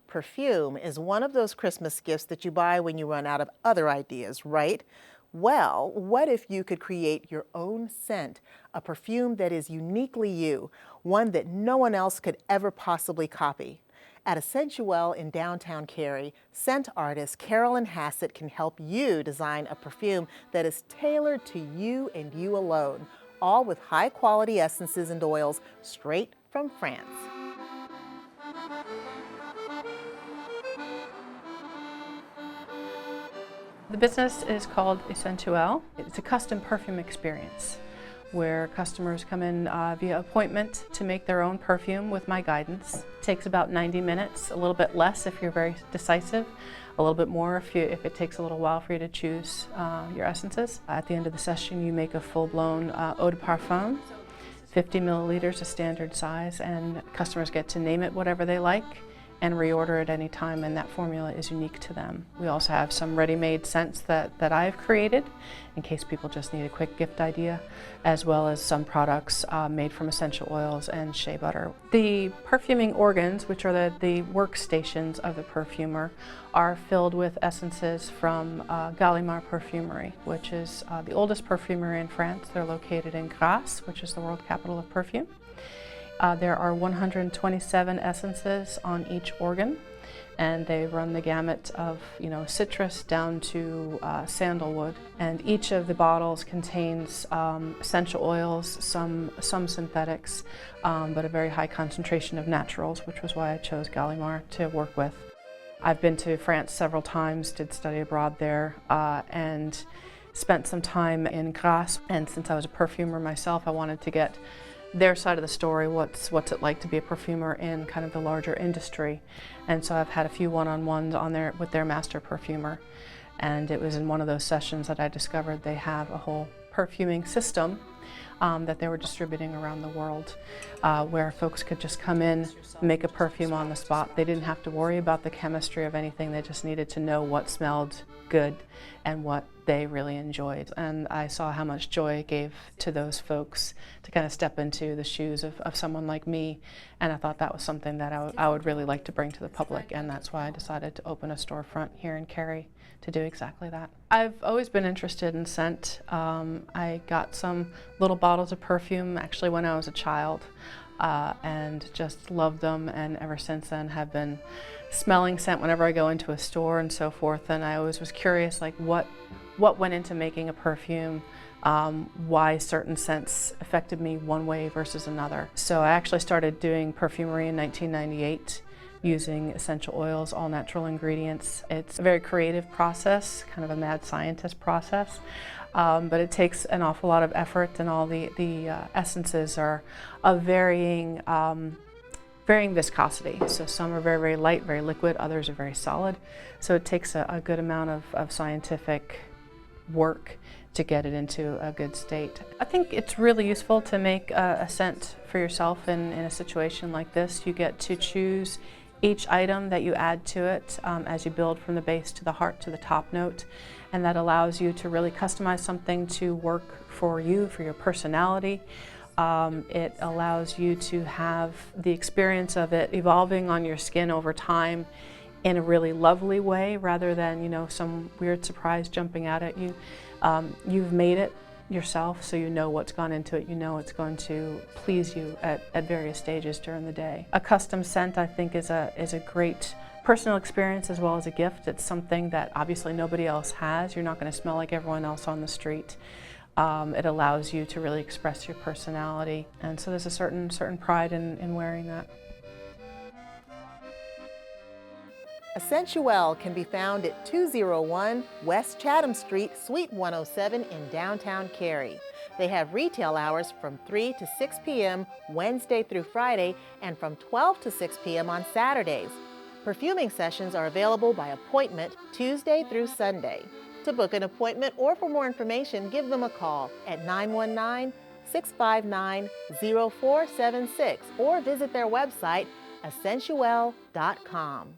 Perfume is one of those Christmas gifts that you buy when you run out of other ideas, right? Well, what if you could create your own scent, a perfume that is uniquely you, one that no one else could ever possibly copy? At Essensuel in downtown Cary, scent artist Carolyn Hassett can help you design a perfume that is tailored to you and you alone, all with high-quality essences and oils straight from France. The business is called Essensuel. It's a custom perfume experience where customers come in via appointment to make their own perfume with my guidance. It takes about 90 minutes, a little bit less if you're very decisive, a little bit more if it takes a little while for you to choose your essences. At the end of the session, you make a full-blown eau de parfum. 50 milliliters is standard size, and customers get to name it whatever they like and reorder at any time, and that formula is unique to them. We also have some ready-made scents that I've created in case people just need a quick gift idea, as well as some products made from essential oils and shea butter. The perfuming organs, which are the workstations of the perfumer, are filled with essences from Gallimard Perfumery, which is the oldest perfumery in France. They're located in Grasse, which is the world capital of perfume. There are 127 essences on each organ, and they run the gamut of citrus down to sandalwood. And each of the bottles contains essential oils, some synthetics, but a very high concentration of naturals, which was why I chose Gallimard to work with. I've been to France several times, did study abroad there, and spent some time in Grasse. And since I was a perfumer myself, I wanted to get their side of the story, what's it like to be a perfumer in kind of the larger industry. And so I've had a few one-on-ones with their master perfumer, and it was in one of those sessions that I discovered they have a whole perfuming system that they were distributing around the world, where folks could just come in, make a perfume on the spot. They didn't have to worry about the chemistry of anything. They just needed to know what smelled good and what they really enjoyed. And I saw how much joy it gave to those folks to kind of step into the shoes of someone like me. And I thought that was something that I would really like to bring to the public. And that's why I decided to open a storefront here in Cary to do exactly that. I've always been interested in scent. I got some little bottles of perfume actually when I was a child, and just loved them, and ever since then have been smelling scent whenever I go into a store and so forth. And I always was curious, like what went into making a perfume, why certain scents affected me one way versus another. So I actually started doing perfumery in 1998 using essential oils, all natural ingredients. It's a very creative process, kind of a mad scientist process, but it takes an awful lot of effort, and all the essences are of varying viscosity. So some are very, very light, very liquid, others are very solid. So it takes a good amount of scientific work to get it into a good state. I think it's really useful to make a scent for yourself in a situation like this. You get to choose each item that you add to it as you build from the base to the heart to the top note, and that allows you to really customize something to work for you, for your personality. It allows you to have the experience of it evolving on your skin over time in a really lovely way, rather than some weird surprise jumping out at you. You've made it yourself, so you know what's gone into it. You know it's going to please you at various stages during the day. A custom scent, I think, is a great personal experience as well as a gift. It's something that obviously nobody else has. You're not going to smell like everyone else on the street. It allows you to really express your personality, and so there's a certain pride in wearing that. Essensuel can be found at 201 West Chatham Street, Suite 107 in downtown Cary. They have retail hours from 3 to 6 p.m. Wednesday through Friday, and from 12 to 6 p.m. on Saturdays. Perfuming sessions are available by appointment Tuesday through Sunday. To book an appointment or for more information, give them a call at 919-659-0476 or visit their website, essensuel.com.